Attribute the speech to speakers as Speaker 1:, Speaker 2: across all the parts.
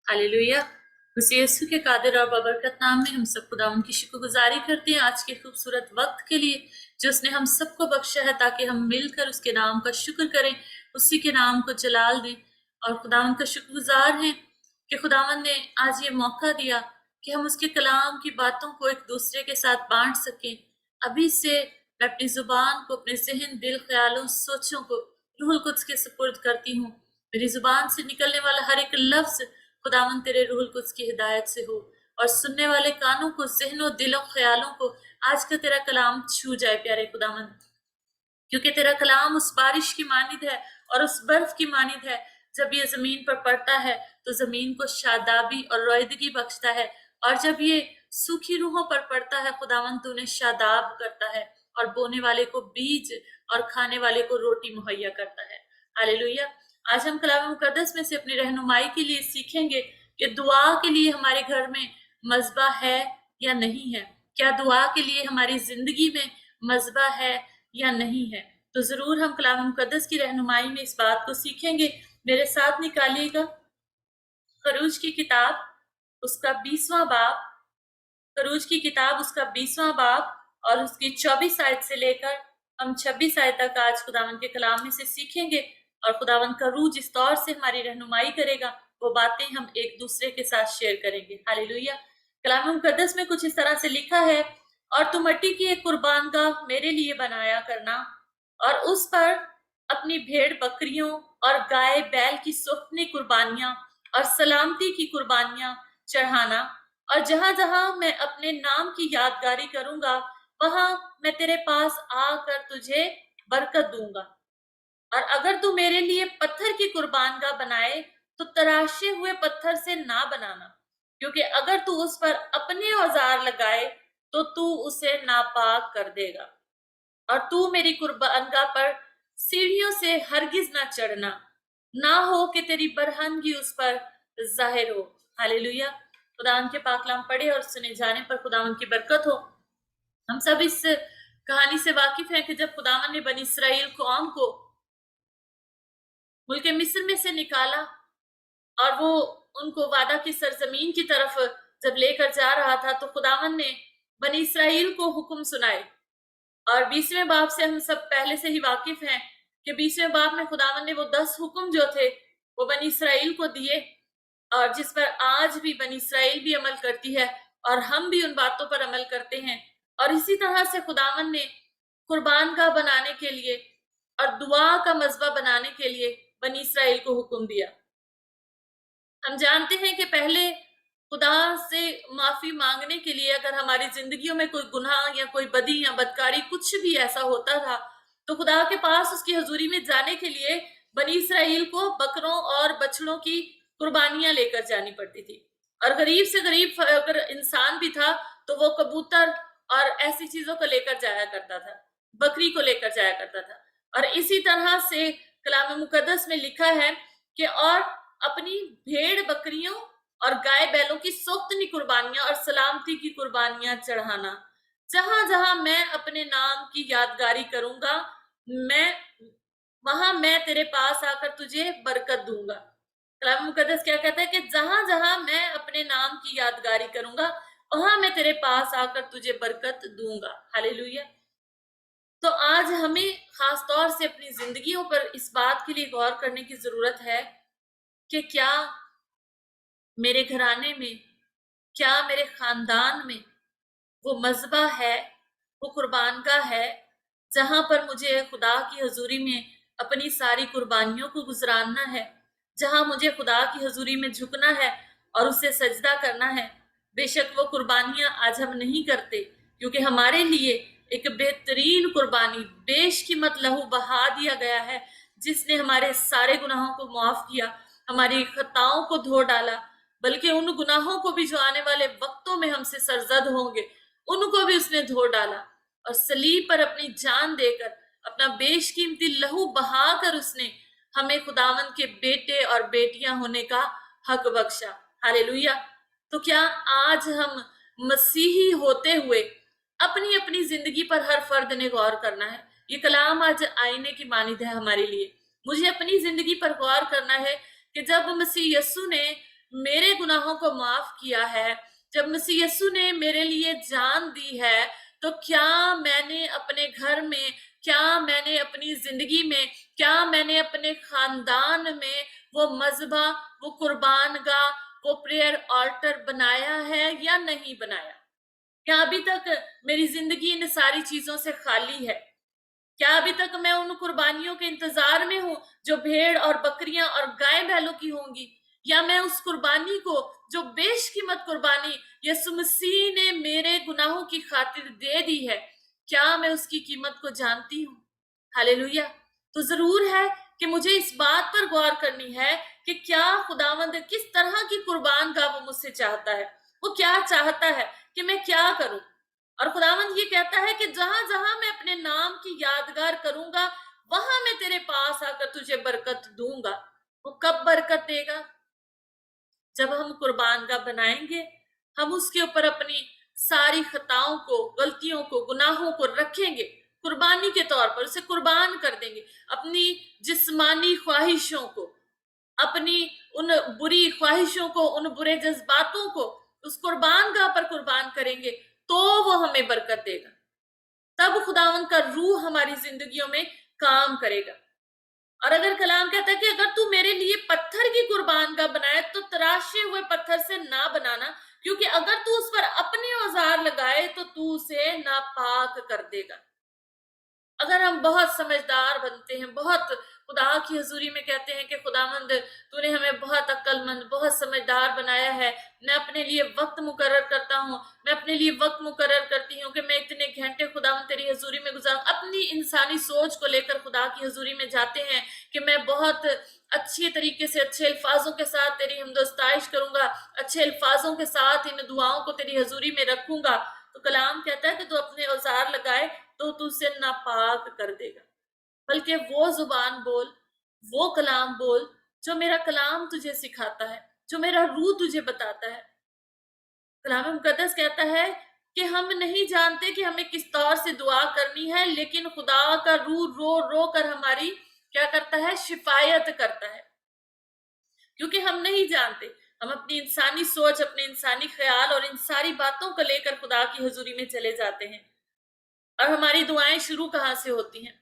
Speaker 1: Hallelujah. मसीह यीशु के कादिर और बबरकत नाम में हम सब खुदा उनकी शुक्रगुजारी करते हैं आज के खूबसूरत वक्त के लिए जो उसने हम सबको बख्शा है, ताकि हम मिलकर उसके नाम का शुक्र करें, उसी के नाम को जलाल दें। और खुदावन का शुक्रगुजार हैं कि खुदावन ने आज ये मौका दिया कि हम उसके कलाम की बातों को एक दूसरे के साथ बांट सकें। अभी से मैं अपनी जुबान को, अपने जहन, दिल, ख्यालों, सोचों को रूहुल कुद्स के सुपुर्द करती हूँ। मेरी जुबान से निकलने वाला हर एक लफ्ज खुदावन तेरे रूहुल कुद्स की हिदायत से हो, और सुनने वाले कानों को, ज़हनों, दिलों, ख्यालों को आज का तेरा कलाम छू जाए प्यारे खुदावन, क्योंकि तेरा कलाम उस बारिश की मानिद है और उस बर्फ की मानिद है। जब ये जमीन पर पड़ता है तो जमीन को शादाबी और रोयदगी बख्शता है, और जब ये सूखी रूहों पर पड़ता है खुदावन तो उन्हें शादाब करता है, और बोने वाले को बीज और खाने वाले को रोटी मुहैया करता है। हालेलुया। आज हम कलाम मुकद्दस में से अपनी रहनुमाई के लिए सीखेंगे कि दुआ के लिए हमारे घर में मज़बा है या नहीं है। क्या दुआ के लिए हमारी जिंदगी में मज़बा है या नहीं है। तो जरूर हम कलाम मुकद्दस की रहनुमाई में इस बात को सीखेंगे। मेरे साथ निकालिएगा खरूज की किताब उसका 20वां बाब, खरूज की किताब उसका 20वां बाब और उसकी 24 आयत से लेकर हम 26 आयत तक आज खुदावन के कलाम में से सीखेंगे। और खुदावन का रूह जिस तौर से हमारी रहनुमाई करेगा वो बातें हम एक दूसरे के साथ शेयर करेंगे। हालेलुया। कलाम मुकद्दस में कुछ इस तरह से लिखा है, और तू मट्टी की एक कुर्बानगाह मेरे लिए बनाया करना, और उस पर अपनी भेड़ बकरियों और गाय बैल की सुफ्नी कुर्बानियां और सलामती की कुर्बानियां चढ़ाना। और जहां जहां मैं अपने नाम की यादगारी करूंगा वहां मैं तेरे पास आकर तुझे बरकत दूंगा। और अगर तू मेरे लिए पत्थर की कुर्बानगाह बनाए तो तराशे हुए पत्थर से ना बनाना, क्योंकि अगर तू उस पर अपने औजार लगाए तो तू उसे नापाक कर देगा। और तू मेरी कुर्बानगाह पर सीढ़ियों से हरगिज ना चढ़ना, ना हो कि तेरी बरहनगी उस पर जाहिर हो। हालेलुया। खुदावन के पाक कलाम पढ़े और सुने जाने पर खुदावन की बरकत हो। हम सब इस कहानी से वाकिफ हैं कि जब खुदावन ने बनी इसराइल कौम को मुल्क मिस्र में से निकाला और वो उनको वादा की सरजमीन की तरफ जब लेकर जा रहा था, तो खुदावन ने बनी इसराइल को हुक्म सुनाए। और 20वें बाब से हम सब पहले से ही वाकिफ हैं कि 20वें बाब में खुदावन ने वो 10 हुक्म जो थे वो बनी इसराइल को दिए, और जिस पर आज भी बनी इसराइल भी अमल करती है और हम भी उन बातों पर अमल करते हैं। और इसी तरह से खुदावन ने कुर्बान का बनाने के लिए और दुआ का मज़बा बनाने के लिए बनी इसराइल को हुक्म दिया। हम जानते हैं कि पहले खुदा से माफी मांगने के लिए अगर हमारी जिंदगियों में कोई गुनाह या कोई बदी या बदकारी कुछ भी ऐसा होता था तो खुदा के पास उसकी हजूरी में जाने के लिए बनी इसराइल को बकरों और बछड़ों की कुर्बानियां लेकर जानी पड़ती थी। और गरीब से गरीब अगर इंसान भी था तो वो कबूतर और ऐसी चीजों को लेकर जाया करता था, बकरी को लेकर जाया करता था। और इसी तरह से कलाम मुकद्दस में लिखा है कि और अपनी भेड़ बकरियों और गाय बैलों की सोख्तनी कुर्बानियां और सलामती की कुर्बानियां चढ़ाना। जहां जहां मैं अपने नाम की यादगारी करूंगा वहां मैं तेरे पास आकर तुझे बरकत दूंगा। कलाम मुकद्दस क्या कहता है कि जहां जहां मैं अपने नाम की यादगारी करूंगा वहां मैं तेरे पास आकर तुझे बरकत दूंगा। हालेलुया। तो आज हमें खास तौर से अपनी जिंदगियों पर इस बात के लिए गौर करने की जरूरत है कि क्या मेरे घराने में, क्या मेरे खानदान में वो मज़बा है, वो कुर्बानगाह है जहां पर मुझे खुदा की हजूरी में अपनी सारी कुर्बानियों को गुजराना है, जहां मुझे खुदा की हजूरी में झुकना है और उसे सजदा करना है। बेशक वो कुर्बानियां आज हम नहीं करते, क्योंकि हमारे लिए एक बेहतरीन कुर्बानी बेशकीमत लहू बहा दिया गया है, जिसने हमारे सारे गुनाहों को माफ किया, हमारी खताओं को धो डाला, बल्कि उन गुनाहों को भी जो आने वाले वक्तों में हमसे सरजद होंगे उनको भी उसने धो डाला। और सलीब पर अपनी जान देकर अपना बेशकीमती लहू बहाकर उसने हमें खुदावन के बेटे और बेटियां होने का हक बख्शा। हालेलुया। तो क्या आज हम मसीही होते हुए अपनी अपनी जिंदगी पर हर फर्द ने गौर करना है। ये कलाम आज आईने की मानिद है हमारे लिए। मुझे अपनी जिंदगी पर गौर करना है कि जब मसीह यस्सु ने میرے گناہوں کو معاف کیا ہے، جب مسیح یسوع نے میرے لیے جان دی ہے، تو کیا میں نے اپنے گھر میں، کیا میں نے اپنی زندگی میں، کیا میں نے اپنے خاندان میں وہ مذبح، وہ قربان گاہ، وہ پریئر آلٹر بنایا ہے یا نہیں بنایا؟ کیا ابھی تک میری زندگی ان ساری چیزوں سے خالی ہے؟ کیا ابھی تک میں ان قربانیوں کے انتظار میں ہوں جو بھیڑ اور بکریاں اور گائے بیلوں کی ہوں گی، یا میں اس قربانی کو جو بیش قیمت قربانی یسوع مسیح نے میرے گناہوں کی خاطر دے دی ہے، کیا میں اس کی قیمت کو جانتی ہوں؟ ہاللیلویہ! تو ضرور ہے کہ مجھے اس بات پر غور کرنی ہے کہ کیا خداوند کس طرح کی قربان گاہ وہ مجھ سے چاہتا ہے، وہ کیا چاہتا ہے کہ میں کیا کروں۔ اور خداوند یہ کہتا ہے کہ جہاں جہاں میں اپنے نام کی یادگار کروں گا، وہاں میں تیرے پاس آ کر تجھے برکت دوں گا۔ وہ کب برکت دے گا؟ جب ہم قربان گاہ بنائیں گے، ہم اس کے اوپر اپنی ساری خطاؤں کو، غلطیوں کو، گناہوں کو رکھیں گے، قربانی کے طور پر اسے قربان کر دیں گے، اپنی جسمانی خواہشوں کو، اپنی ان بری خواہشوں کو، ان برے جذباتوں کو اس قربان گاہ پر قربان کریں گے، تو وہ ہمیں برکت دے گا۔ تب خداوند کا روح ہماری زندگیوں میں کام کرے گا۔ اور اگر کلام کہتا ہے کہ اگر تو میرے لیے پتھر کی قربان گاہ بنائے تو تراشے ہوئے پتھر سے نہ بنانا، کیونکہ اگر تو اس پر اپنے اوزار لگائے تو اسے ناپاک کر دے گا۔ اگر ہم بہت سمجھدار بنتے ہیں، بہت خدا کی حضوری میں کہتے ہیں کہ خداوند تو نے ہمیں بہت عقل مند، بہت سمجھدار بنایا ہے، میں اپنے لیے وقت مقرر کرتا ہوں، میں اپنے لیے وقت مقرر کرتی ہوں کہ میں اتنے گھنٹے خداوند تیری حضوری میں گزاروں، اپنی انسانی سوچ کو لے کر خدا کی حضوری میں جاتے ہیں کہ میں بہت اچھے طریقے سے، اچھے الفاظوں کے ساتھ تیری حمد و ستائش کروں گا، اچھے الفاظوں کے ساتھ ان دعاؤں کو تیری حضوری میں رکھوں گا۔ تو کلام کہتا ہے کہ تو اپنے اوزار لگائے تو اسے ناپاک کر دے گا، بلکہ وہ زبان بول، وہ کلام بول جو میرا کلام تجھے سکھاتا ہے، جو میرا روح تجھے بتاتا ہے۔ کلام مقدس کہتا ہے کہ ہم نہیں جانتے کہ ہمیں کس طور سے دعا کرنی ہے، لیکن خدا کا روح رو رو کر ہماری کیا کرتا ہے؟ شفایت کرتا ہے، کیونکہ ہم نہیں جانتے۔ ہم اپنی انسانی سوچ، اپنے انسانی خیال اور ان ساری باتوں کو لے کر خدا کی حضوری میں چلے جاتے ہیں، اور ہماری دعائیں شروع کہاں سے ہوتی ہیں؟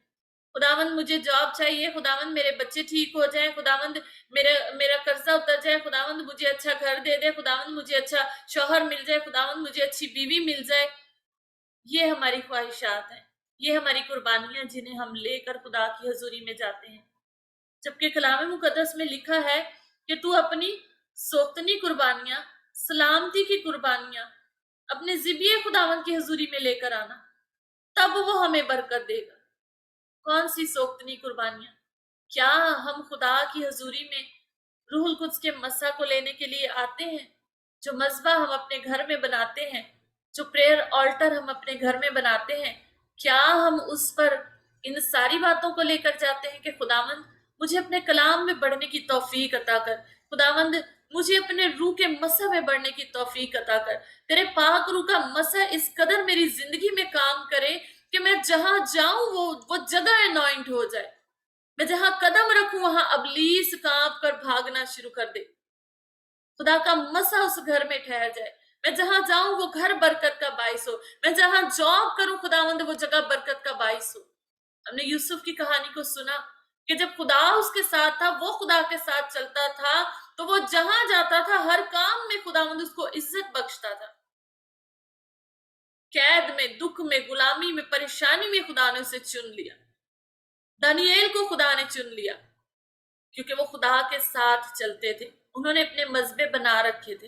Speaker 1: خداوند مجھے جاب چاہیے، خداوند میرے بچے ٹھیک ہو جائیں، خداوند میرا قرضہ اتر جائے، خداوند مجھے اچھا گھر دے دے، خداوند مجھے اچھا شوہر مل جائے، خداوند مجھے اچھی بیوی مل جائے۔ یہ ہماری خواہشات ہیں، یہ ہماری قربانیاں جنہیں ہم لے کر خدا کی حضوری میں جاتے ہیں، جبکہ کلام مقدس میں لکھا ہے کہ تو اپنی سوختنی قربانیاں، سلامتی کی قربانیاں اپنے ذبیحہ خداوند کی حضوری میں لے کر آنا، تب وہ ہمیں برکت دے گا۔ کون سی سوختنی قربانیاں؟ کیا ہم خدا کی حضوری میں روح القدس کے مسح کو لینے کے لیے آتے ہیں؟ جو مذبح ہم اپنے گھر میں بناتے ہیں، جو پریئر آلٹر ہم اپنے گھر میں بناتے ہیں، کیا ہم اس پر ان ساری باتوں کو لے کر جاتے ہیں کہ خداوند مجھے اپنے کلام میں بڑھنے کی توفیق عطا کر، خداوند مجھے اپنے روح کے مسح میں بڑھنے کی توفیق عطا کر، تیرے پاک روح کا مسح اس قدر میری زندگی میں کام کرے کہ میں جہاں جاؤں وہ جگہ انوائنٹ ہو جائے، میں جہاں قدم رکھوں وہاں ابلیس کانپ کر بھاگنا شروع کر دے، خدا کا مسح اس گھر میں ٹھہر جائے، میں جہاں جاؤں وہ گھر برکت کا باعث ہو، میں جہاں جاب کروں خداوند وہ جگہ برکت کا باعث ہو۔ ہم نے یوسف کی کہانی کو سنا کہ جب خدا اس کے ساتھ تھا، وہ خدا کے ساتھ چلتا تھا، تو وہ جہاں جاتا تھا ہر کام میں خداوند اس کو عزت بخشتا تھا۔ قید میں، دکھ میں، غلامی میں، پریشانی میں خدا نے اسے چن لیا۔ دانییل کو خدا نے چن لیا کیونکہ وہ خدا کے ساتھ چلتے تھے، انہوں نے اپنے مذبے بنا رکھے تھے۔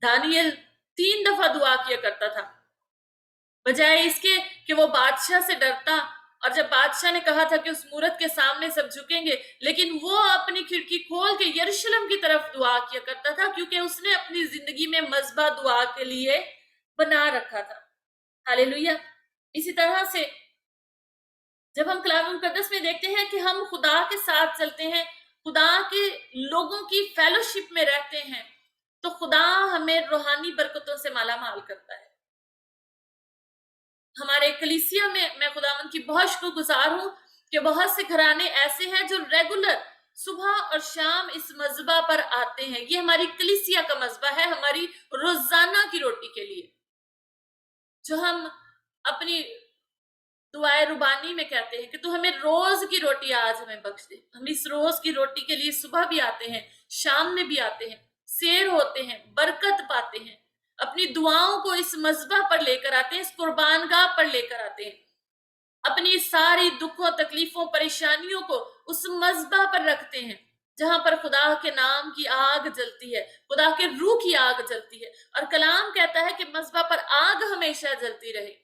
Speaker 1: دانییل 3 دفعہ دعا کیا کرتا تھا، بجائے اس کے کہ وہ بادشاہ سے ڈرتا، اور جب بادشاہ نے کہا تھا کہ اس مورت کے سامنے سب جھکیں گے، لیکن وہ اپنی کھڑکی کھول کے یروشلم کی طرف دعا کیا کرتا تھا، کیونکہ اس نے اپنی زندگی میں مذبح دعا کے لیے بنا رکھا تھا۔ ہاللیلویہ! اسی طرح سے جب ہم کلام مقدس میں دیکھتے ہیں کہ ہم خدا کے ساتھ چلتے ہیں، خدا کے لوگوں کی فیلوشپ میں رہتے ہیں، تو خدا ہمیں روحانی برکتوں سے مالا مال کرتا ہے۔ ہمارے کلیسیا میں خداوند کی بہت شکر گزار ہوں کہ بہت سے گھرانے ایسے ہیں جو ریگولر सुबह और शाम इस मज़बा पर आते हैं। ये हमारी कलीसिया का मज़बा है, हमारी रोजाना की रोटी के लिए, जो हम अपनी दुआए रुबानी में कहते हैं कि तू हमें रोज की रोटी आज हमें बख्श दे। हम इस रोज की रोटी के लिए सुबह भी आते हैं, शाम में भी आते हैं, सैर होते हैं, बरकत पाते हैं, अपनी दुआओं को इस मज़बा पर लेकर आते हैं, इस कुर्बानगाह पर लेकर आते हैं, अपनी सारी दुखों, तकलीफों, परेशानियों को उस मज़बा पर रखते हैं जहां पर खुदा के नाम की आग जलती है, खुदा के रूह की आग जलती है। और कलाम कहता है कि मज़बा पर आग हमेशा जलती रहे।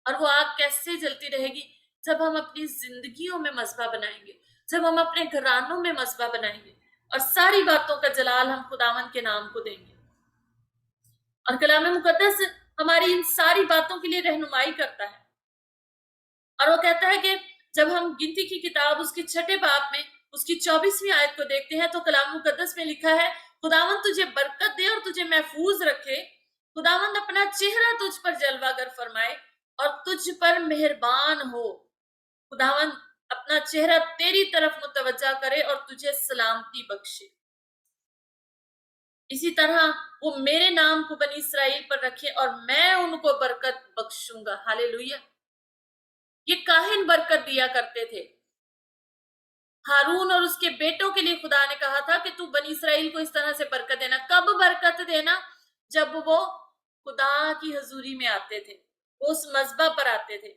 Speaker 1: और वो आग कैसे जलती रहेगी? जब हम अपनी जिंदगियों में मज़बा बनाएंगे, जब हम अपने घरानों में मज़बा बनाएंगे और सारी बातों का जलाल हम खुदावन के नाम को देंगे। और कलाम मुकद्दस हमारी इन सारी बातों के लिए रहनुमाई करता है। और वो कहता है कि जब हम गिनती की किताब उसके 6 बाब में उसकी 24वीं आयत को देखते हैं तो कलाम मुकद्दस में लिखा है, खुदावन तुझे बरकत दे और तुझे महफूज रखे, खुदावन अपना चेहरा तुझ पर जलवागर फरमाए और तुझ पर मेहरबान हो। खुदावन अपना चेहरा तेरी तरफ मुतवज्जा करे और तुझे सलामती बख्शे। इसी तरह वो मेरे नाम को बनी इसराइल पर रखे और मैं उनको बरकत बख्शूंगा। हालेलुया। ये काहिन बरकत दिया करते थे। हारून और उसके बेटों के लिए खुदा ने कहा था कि तू बनी इसराइल को इस तरह से बरकत देना। कब बरकत देना? जब वो खुदा की हजूरी में आते थे, वो उस मज़बा पर आते थे।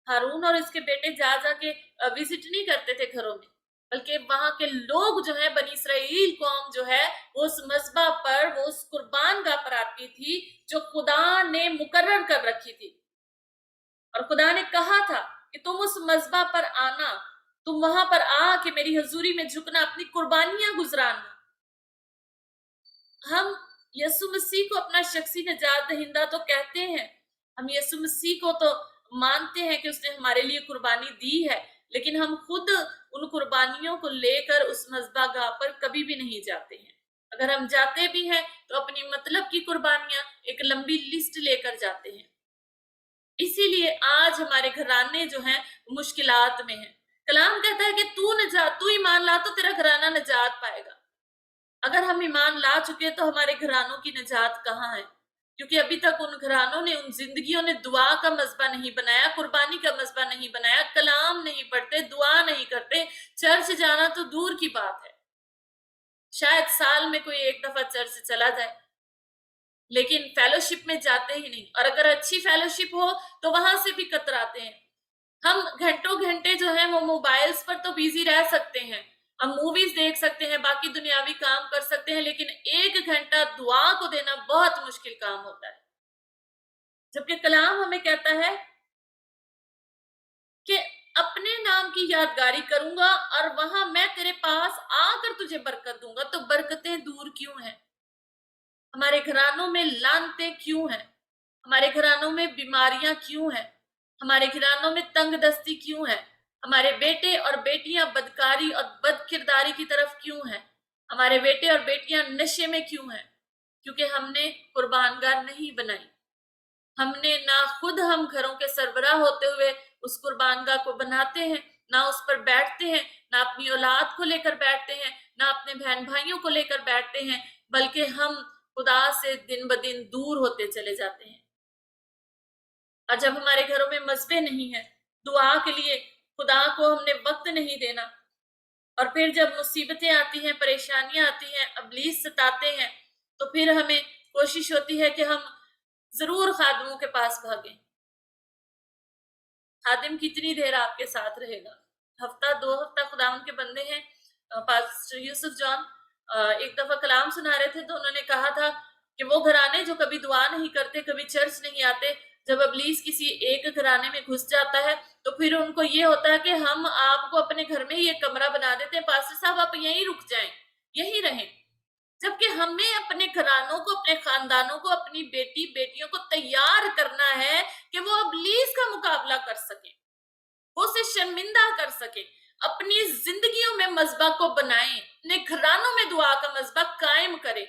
Speaker 1: हारून और इसके बेटे जा जाके विजिट नहीं करते थे घरों में, बल्कि वहां के लोग जो है, बनी इसराइल कौम जो है, वो उस मज़बा पर, वो उस कुर्बानगाह पर आती थी जो खुदा ने मुकर्रर कर रखी थी। और खुदा ने कहा था कि तुम उस मज़बा पर आना, तुम वहां पर आके मेरी हजूरी में झुकना, अपनी कुर्बानियां गुजराना। हम यीशु मसीह को अपना शख्सी निजात दहिंदा तो कहते हैं, हम यीशु मसीह को तो मानते हैं कि उसने हमारे लिए कुर्बानी दी है, लेकिन हम खुद उन कुर्बानियों को लेकर उस मज़बा गाह पर कभी भी नहीं जाते हैं। अगर हम जाते भी हैं तो अपनी मतलब की कुर्बानियां एक लंबी लिस्ट लेकर जाते हैं। इसीलिए आज हमारे घराने जो हैं मुश्किलात में हैं। कलाम कहता है कि तू ईमान ला तो तेरा घराना निजात पाएगा। अगर हम ईमान ला चुके तो हमारे घरानों की निजात कहाँ है? क्योंकि अभी तक उन घरानों ने, उन जिंदगियों ने दुआ का मज़बा नहीं बनाया, कुर्बानी का मज़बा नहीं बनाया, कलाम नहीं पढ़ते, दुआ नहीं करते, चर्च जाना तो दूर की बात है। शायद साल में कोई एक दफा चर्च चला जाए, लेकिन फेलोशिप में जाते ही नहीं। और अगर अच्छी फेलोशिप हो तो वहां से भी कतराते हैं। हम घंटों घंटे जो है वो मोबाइल्स पर तो बिजी रह सकते हैं, हम मूवीज देख सकते हैं, बाकी दुनियावी काम कर सकते हैं, लेकिन 1 घंटा दुआ को देना बहुत मुश्किल काम होता है। जबकि कलाम हमें कहता है कि अपने नाम की यादगारी करूंगा और वहां मैं तेरे पास आकर तुझे बरकत दूंगा। तो बरकतें दूर क्यों हैं? हमारे घरानों में लानतें क्यों हैं? हमारे घरानों में बीमारियां क्यों हैं? हमारे घरानों में तंगदस्ती क्यों है? हमारे बेटे और बेटियां बदकारी और बदकिरदारी की तरफ क्यों हैं? हमारे बेटे और बेटियां नशे में क्यों हैं? क्योंकि हमने कुर्बानगाह नहीं बनाई। हमने ना खुद हम घरों के सरबराह होते हुए उस कुर्बानगाह को बनाते हैं, ना उस पर बैठते हैं, ना अपनी औलाद को लेकर बैठते हैं, ना अपने बहन भाइयों को लेकर बैठते हैं, बल्कि हम खुदा से दिन ब दिन दूर होते चले जाते हैं। और जब हमारे घरों में मज़बे नहीं है, दुआ के लिए खुदा को हमने वक्त नहीं देना, और फिर जब मुसीबतें आती हैं, परेशानियां आती हैं, इब्लीस सताते हैं, तो फिर हमें कोशिश होती है कि हम जरूर खादिमों के पास भागें। खादिम कितनी देर आपके साथ रहेगा? हफ्ता 2 हफ्ता खुदावन के बंदे हैं। पास्टर यूसुफ जॉन एक दफा कलाम सुना रहे थे तो उन्होंने कहा था कि वो घराने जो कभी दुआ नहीं करते, कभी चर्च नहीं आते, जब इब्लीस किसी एक घराने में घुस जाता है तो फिर उनको ये होता है कि हम आपको अपने घर में ही एक कमरा बना देते हैं, पास्टर साहब आप यहीं रुक जाएं, यहीं रहें। जबकि हमें अपने घरानों को, अपने खानदानों को, अपनी बेटी बेटियों को तैयार करना है कि वो इब्लीस का मुकाबला कर सके, वो उसे शर्मिंदा कर सके। अपनी जिंदगियों में मज़बा को बनाएं, अपने घरानों में दुआ का मज़बा कायम करें।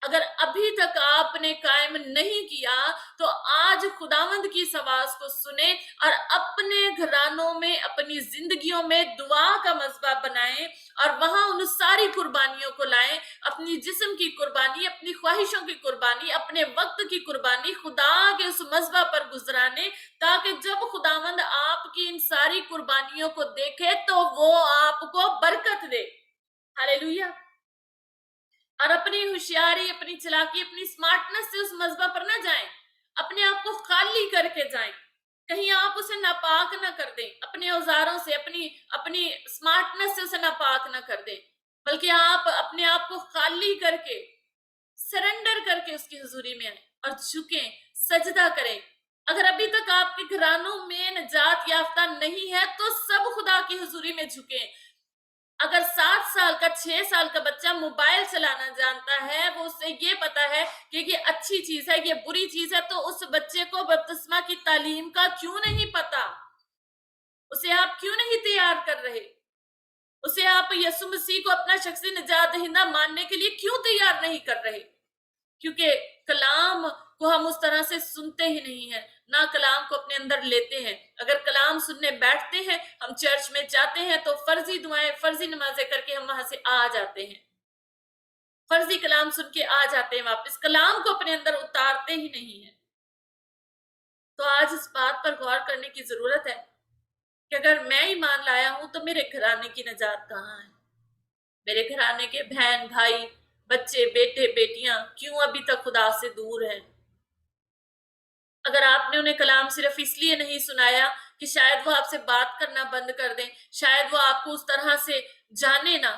Speaker 1: अगर अभी तक आपने कायम नहीं किया तो आज खुदावंद की इस आवाज को सुने और अपने घरानों में, अपनी जिंदगियों में दुआ का मज़बा बनाएं और वहां उन सारी कुर्बानियों को लाएं, अपनी जिस्म की कुर्बानी, अपनी ख्वाहिशों की कुर्बानी, अपने वक्त की कुर्बानी खुदा के उस मज़बा पर गुजराने, ताकि जब खुदावंद आपकी इन सारी कुर्बानियों को देखे तो वो आपको बरकत दे। हालेलुया। और अपनी होशियारी, अपनी चालाकी, अपनी स्मार्टनेस से उस मज़बा पर ना जाएं, अपने आप को खाली करके जाएं, कहीं आप उसे नापाक ना कर दें, अपने औजारों से, अपनी स्मार्टनेस से उसे नापाक ना कर दें, बल्कि आप अपने आप को खाली करके, सरेंडर करके उसकी हुजूरी में आए और झुकें, सजदा करें। अगर अभी तक आपके घरानों में नजात याफ्ता नहीं है तो सब खुदा की हुजूरी में झुकें। अगर 7 साल का, 6 साल का बच्चा मोबाइल चलाना जानता है, वो उससे ये पता है कि ये अच्छी चीज है, ये बुरी चीज है, तो उस बच्चे को बपतिस्मा की तालीम का क्यों नहीं पता? उसे आप क्यों नहीं तैयार कर रहे? उसे आप यीशु मसीह को अपना शख्सी निजात दहिंदा मानने के लिए क्यों तैयार नहीं कर रहे? क्योंकि कलाम को हम उस तरह से सुनते ही नहीं है, ना कलाम को अपने अंदर लेते हैं। अगर कलाम सुनने बैठते हैं, हम चर्च में जाते हैं तो फर्जी दुआएं, फर्जी नमाजें करके हम वहां से आ जाते हैं, फर्जी कलाम सुन के आ जाते हैं वापस, कलाम को अपने अंदर उतारते ही नहीं है। तो आज इस बात पर गौर करने की जरूरत है कि अगर मैं ईमान लाया हूं तो मेरे घराने की निजात कहाँ है? मेरे घराने के बहन भाई, बच्चे, बेटे बेटियां क्यों अभी तक खुदा से दूर हैं? अगर आपने उन्हें कलाम सिर्फ इसलिए नहीं सुनाया कि शायद वो आपसे बात करना बंद कर दें, शायद वो आपको उस तरह से जाने ना,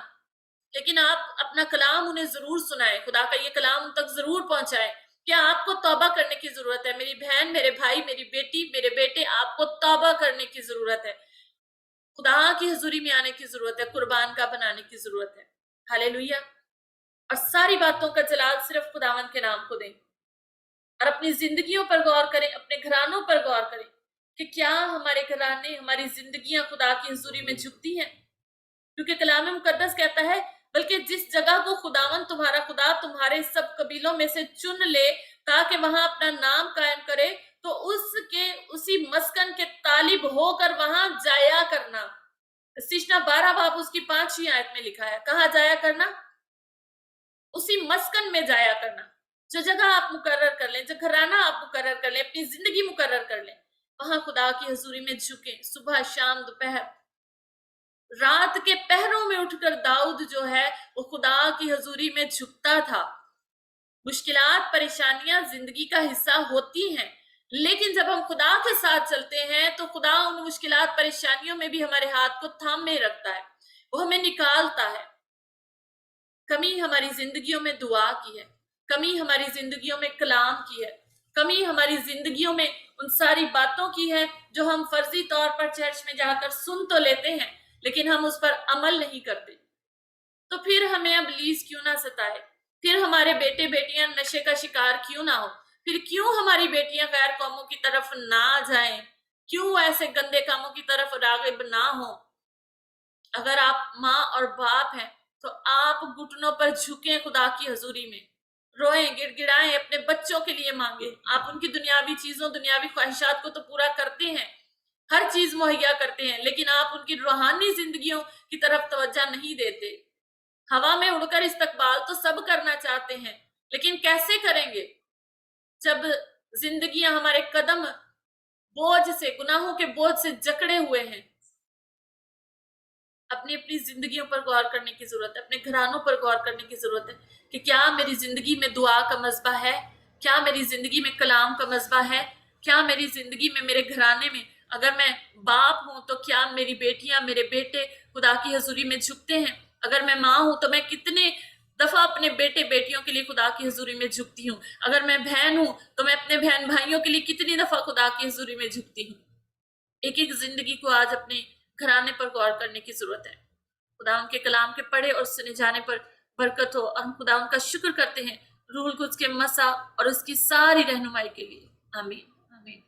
Speaker 1: लेकिन आप अपना कलाम उन्हें जरूर सुनाएं, खुदा का ये कलाम उन तक जरूर पहुंचाएं। क्या आपको तौबा करने की जरूरत है? मेरी बहन, मेरे भाई, मेरी बेटी, मेरे बेटे, आपको तौबा करने की जरूरत है, खुदा की हजूरी में आने की जरूरत है, कुर्बान का बनाने की जरूरत है। हालेलुया। और सारी बातों का जलाल सिर्फ खुदावन के नाम को दें और अपनी जिंदगियों पर गौर करें, अपने घरानों पर गौर करें कि क्या हमारे घराने, हमारी जिंदगियां खुदा की हुजूरी में झुकती हैं? क्योंकि कलाम मुकद्दस कहता है, बल्कि जिस जगह को खुदावन तुम्हारा खुदा तुम्हारे सब कबीलों में से चुन ले ताकि वहां अपना नाम कायम करे, तो उसके उसी मस्कन के तालिब होकर वहां जाया करना। सिजदा 12 बाब उसकी 5वीं आयत में लिखा है, कहाँ जाया करना? उसी मस्कन में जाया करना। जो जगह आप मुकर्रर कर लें, जो घराना आप मुकर्रर कर लें, अपनी जिंदगी मुकर्रर कर लें, वहां खुदा की हजूरी में झुके, सुबह शाम दोपहर। रात के पहरों में उठकर दाऊद जो है वो खुदा की हजूरी में झुकता था। मुश्किलात, परेशानियां जिंदगी का हिस्सा होती हैं, लेकिन जब हम खुदा के साथ चलते हैं तो खुदा उन मुश्किलात, परेशानियों में भी हमारे हाथ को थामे रखता है, वो हमें निकालता है। कमी हमारी जिंदगियों में दुआ की है, कमी हमारी जिंदगियों में कलाम की है, कमी हमारी जिंदगियों में उन सारी बातों की है जो हम फर्जी तौर पर चर्च में जाकर सुन तो लेते हैं लेकिन हम उस पर अमल नहीं करते। तो फिर हमें अब इब्लीस क्यों ना सताए, फिर हमारे बेटे बेटियां नशे का शिकार क्यों ना हो, फिर क्यों हमारी बेटियां गैर कौमों की तरफ ना जाएं, क्यों ऐसे गंदे कामों की तरफ रागिब ना हो। अगर आप माँ और बाप हैं तो आप घुटनों पर झुकें, खुदा की हजूरी में रोएं, गिड़गिड़ाएं, अपने बच्चों के लिए मांगे। आप उनकी दुनियावी चीजों, दुनियावी ख्वाहिशात को तो पूरा करते हैं, हर चीज मुहैया करते हैं, लेकिन आप उनकी रूहानी जिंदगियों की तरफ तवज्जो नहीं देते। हवा में उड़कर इस्तकबाल तो सब करना चाहते हैं, लेकिन कैसे करेंगे जब जिंदगियां हमारे कदम बोझ से, गुनाहों के बोझ से जकड़े हुए हैं। अपनी अपनी जिंदगियों पर गौर करने की जरूरत है, अपने घरानों पर गौर करने की जरूरत है कि क्या मेरी जिंदगी में दुआ का मज़बा है, क्या मेरी जिंदगी में कलाम का मज़बा है, क्या मेरी जिंदगी में, मेरे घराने में, अगर मैं बाप हूं तो क्या मेरी बेटियां, मेरे बेटे खुदा की हजूरी में झुकते हैं? अगर मैं माँ हूं तो मैं कितने दफा अपने बेटे बेटियों के लिए खुदा की हजूरी में झुकती हूँ? अगर मैं बहन हूं तो मैं अपने बहन भाइयों के लिए कितनी दफा खुदा की हजूरी में झुकती हूँ? एक एक जिंदगी को आज अपने घराने पर गौर करने की जरूरत है। खुदा उनके कलाम के पढ़े और सुने जाने पर बरकत हो, और हम खुदा उनका शुक्र करते हैं रूहुल कुद्स के मसा और उसकी सारी रहनुमाई के लिए। आमीन।